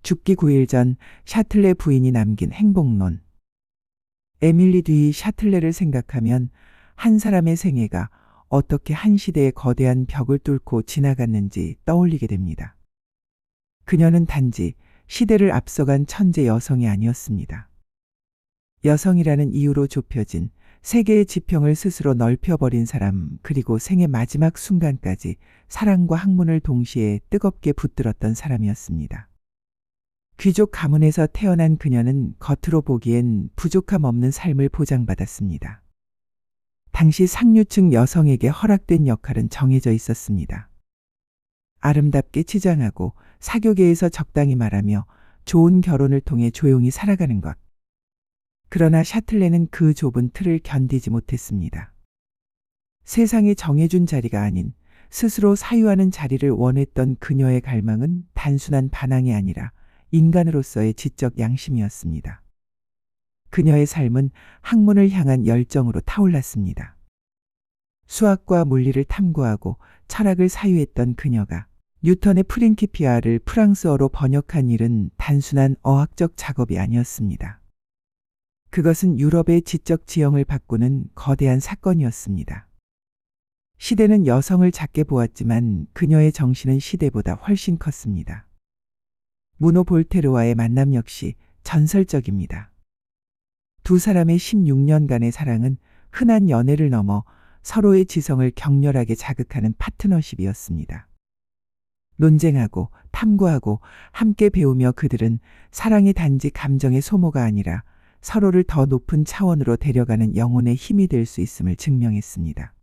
죽기 9일 전 샤틀레 부인이 남긴 행복론. 에밀리 듀이 샤틀레를 생각하면 한 사람의 생애가 어떻게 한 시대의 거대한 벽을 뚫고 지나갔는지 떠올리게 됩니다. 그녀는 단지 시대를 앞서간 천재 여성이 아니었습니다. 여성이라는 이유로 좁혀진 세계의 지평을 스스로 넓혀버린 사람, 그리고 생의 마지막 순간까지 사랑과 학문을 동시에 뜨겁게 붙들었던 사람이었습니다. 귀족 가문에서 태어난 그녀는 겉으로 보기엔 부족함 없는 삶을 보장받았습니다. 당시 상류층 여성에게 허락된 역할은 정해져 있었습니다. 아름답게 치장하고 사교계에서 적당히 말하며 좋은 결혼을 통해 조용히 살아가는 것. 그러나 샤틀레는 그 좁은 틀을 견디지 못했습니다. 세상이 정해준 자리가 아닌 스스로 사유하는 자리를 원했던 그녀의 갈망은 단순한 반항이 아니라 인간으로서의 지적 양심이었습니다. 그녀의 삶은 학문을 향한 열정으로 타올랐습니다. 수학과 물리를 탐구하고 철학을 사유했던 그녀가 뉴턴의 프린키피아를 프랑스어로 번역한 일은 단순한 어학적 작업이 아니었습니다. 그것은 유럽의 지적 지형을 바꾸는 거대한 사건이었습니다. 시대는 여성을 작게 보았지만 그녀의 정신은 시대보다 훨씬 컸습니다. 무노 볼테르와의 만남 역시 전설적입니다. 두 사람의 16년간의 사랑은 흔한 연애를 넘어 서로의 지성을 격렬하게 자극하는 파트너십이었습니다. 논쟁하고 탐구하고 함께 배우며 그들은 사랑이 단지 감정의 소모가 아니라 서로를 더 높은 차원으로 데려가는 영혼의 힘이 될 수 있음을 증명했습니다.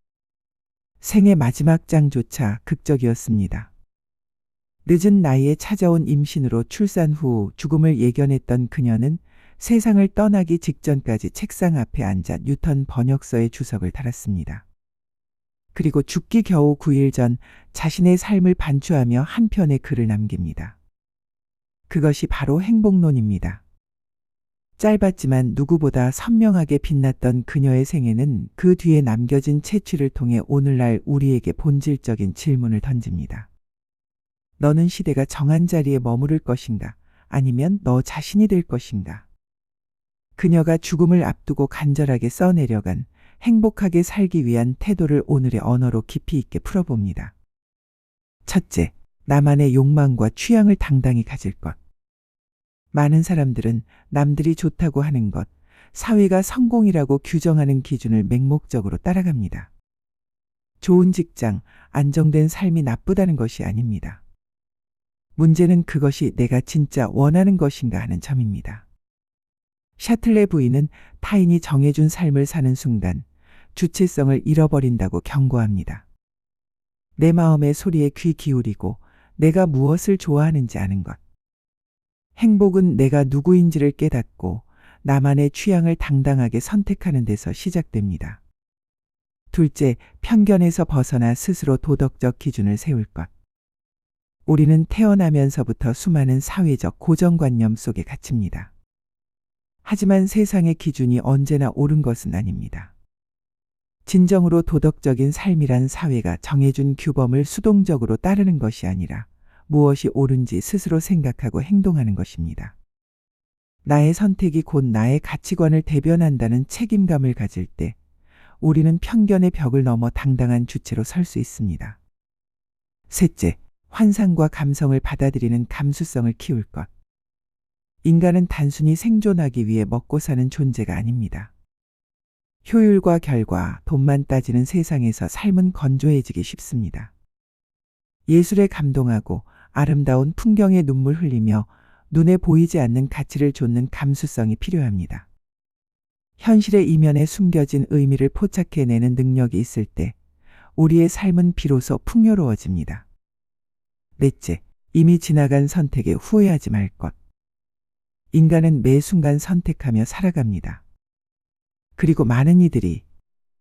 생의 마지막 장조차 극적이었습니다. 늦은 나이에 찾아온 임신으로 출산 후 죽음을 예견했던 그녀는 세상을 떠나기 직전까지 책상 앞에 앉아 뉴턴 번역서의 주석을 달았습니다. 그리고 죽기 겨우 9일 전 자신의 삶을 반추하며 한 편의 글을 남깁니다. 그것이 바로 행복론입니다. 짧았지만 누구보다 선명하게 빛났던 그녀의 생애는 그 뒤에 남겨진 채취를 통해 오늘날 우리에게 본질적인 질문을 던집니다. 너는 시대가 정한 자리에 머무를 것인가? 아니면 너 자신이 될 것인가? 그녀가 죽음을 앞두고 간절하게 써내려간 행복하게 살기 위한 태도를 오늘의 언어로 깊이 있게 풀어봅니다. 첫째, 나만의 욕망과 취향을 당당히 가질 것. 많은 사람들은 남들이 좋다고 하는 것, 사회가 성공이라고 규정하는 기준을 맹목적으로 따라갑니다. 좋은 직장, 안정된 삶이 나쁘다는 것이 아닙니다. 문제는 그것이 내가 진짜 원하는 것인가 하는 점입니다. 샤틀레 부인은 타인이 정해준 삶을 사는 순간 주체성을 잃어버린다고 경고합니다. 내 마음의 소리에 귀 기울이고 내가 무엇을 좋아하는지 아는 것. 행복은 내가 누구인지를 깨닫고 나만의 취향을 당당하게 선택하는 데서 시작됩니다. 둘째, 편견에서 벗어나 스스로 도덕적 기준을 세울 것. 우리는 태어나면서부터 수많은 사회적 고정관념 속에 갇힙니다. 하지만 세상의 기준이 언제나 옳은 것은 아닙니다. 진정으로 도덕적인 삶이란 사회가 정해준 규범을 수동적으로 따르는 것이 아니라 무엇이 옳은지 스스로 생각하고 행동하는 것입니다. 나의 선택이 곧 나의 가치관을 대변한다는 책임감을 가질 때 우리는 편견의 벽을 넘어 당당한 주체로 설 수 있습니다. 셋째, 환상과 감성을 받아들이는 감수성을 키울 것. 인간은 단순히 생존하기 위해 먹고 사는 존재가 아닙니다. 효율과 결과, 돈만 따지는 세상에서 삶은 건조해지기 쉽습니다. 예술에 감동하고 아름다운 풍경에 눈물 흘리며 눈에 보이지 않는 가치를 좇는 감수성이 필요합니다. 현실의 이면에 숨겨진 의미를 포착해내는 능력이 있을 때 우리의 삶은 비로소 풍요로워집니다. 넷째, 이미 지나간 선택에 후회하지 말 것. 인간은 매 순간 선택하며 살아갑니다. 그리고 많은 이들이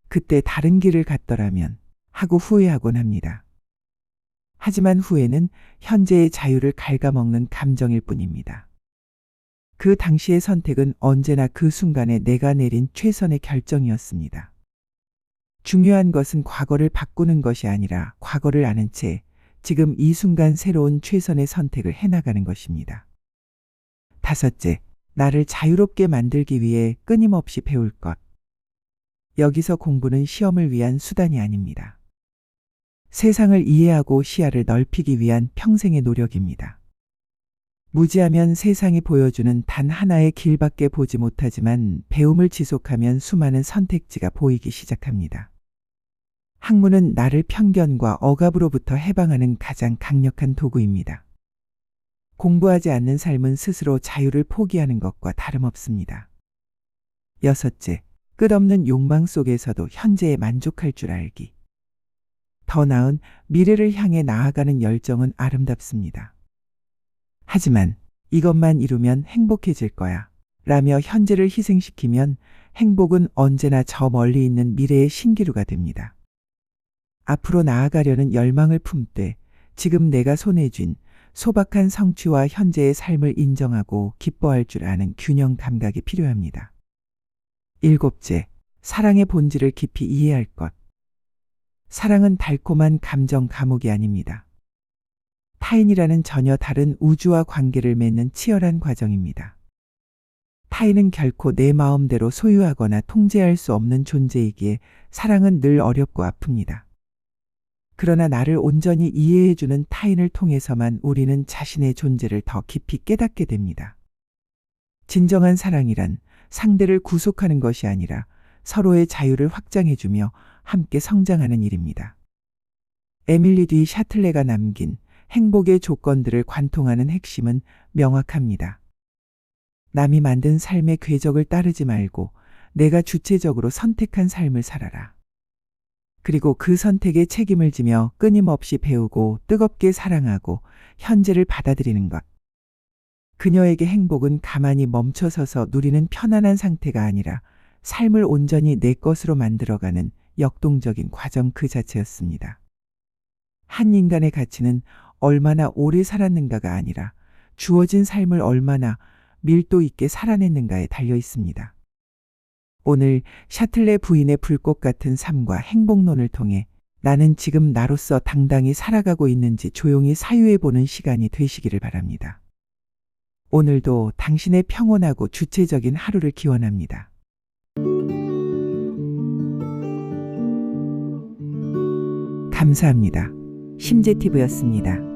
그때 다른 길을 갔더라면 하고 후회하곤 합니다. 하지만 후회는 현재의 자유를 갉아먹는 감정일 뿐입니다. 그 당시의 선택은 언제나 그 순간에 내가 내린 최선의 결정이었습니다. 중요한 것은 과거를 바꾸는 것이 아니라 과거를 아는 채 지금 이 순간 새로운 최선의 선택을 해나가는 것입니다. 5째, 나를 자유롭게 만들기 위해 끊임없이 배울 것. 여기서 공부는 시험을 위한 수단이 아닙니다. 세상을 이해하고 시야를 넓히기 위한 평생의 노력입니다. 무지하면 세상이 보여주는 단 하나의 길밖에 보지 못하지만 배움을 지속하면 수많은 선택지가 보이기 시작합니다. 학문은 나를 편견과 억압으로부터 해방하는 가장 강력한 도구입니다. 공부하지 않는 삶은 스스로 자유를 포기하는 것과 다름없습니다. 6째, 끝없는 욕망 속에서도 현재에 만족할 줄 알기. 더 나은 미래를 향해 나아가는 열정은 아름답습니다. 하지만 이것만 이루면 행복해질 거야 라며 현재를 희생시키면 행복은 언제나 저 멀리 있는 미래의 신기루가 됩니다. 앞으로 나아가려는 열망을 품되 지금 내가 손에 쥔 소박한 성취와 현재의 삶을 인정하고 기뻐할 줄 아는 균형 감각이 필요합니다. 7째, 사랑의 본질을 깊이 이해할 것. 사랑은 달콤한 감정 감옥이 아닙니다. 타인이라는 전혀 다른 우주와 관계를 맺는 치열한 과정입니다. 타인은 결코 내 마음대로 소유하거나 통제할 수 없는 존재이기에 사랑은 늘 어렵고 아픕니다. 그러나 나를 온전히 이해해주는 타인을 통해서만 우리는 자신의 존재를 더 깊이 깨닫게 됩니다. 진정한 사랑이란 상대를 구속하는 것이 아니라 서로의 자유를 확장해주며 함께 성장하는 일입니다. 에밀리 디 샤틀레가 남긴 행복의 조건들을 관통하는 핵심은 명확합니다. 남이 만든 삶의 궤적을 따르지 말고 내가 주체적으로 선택한 삶을 살아라. 그리고 그 선택에 책임을 지며 끊임없이 배우고 뜨겁게 사랑하고 현재를 받아들이는 것. 그녀에게 행복은 가만히 멈춰서서 누리는 편안한 상태가 아니라 삶을 온전히 내 것으로 만들어가는 역동적인 과정 그 자체였습니다. 한 인간의 가치는 얼마나 오래 살았는가가 아니라 주어진 삶을 얼마나 밀도 있게 살아냈는가에 달려 있습니다. 오늘 샤틀레 부인의 불꽃 같은 삶과 행복론을 통해 나는 지금 나로서 당당히 살아가고 있는지 조용히 사유해보는 시간이 되시기를 바랍니다. 오늘도 당신의 평온하고 주체적인 하루를 기원합니다. 감사합니다. 심재티브였습니다.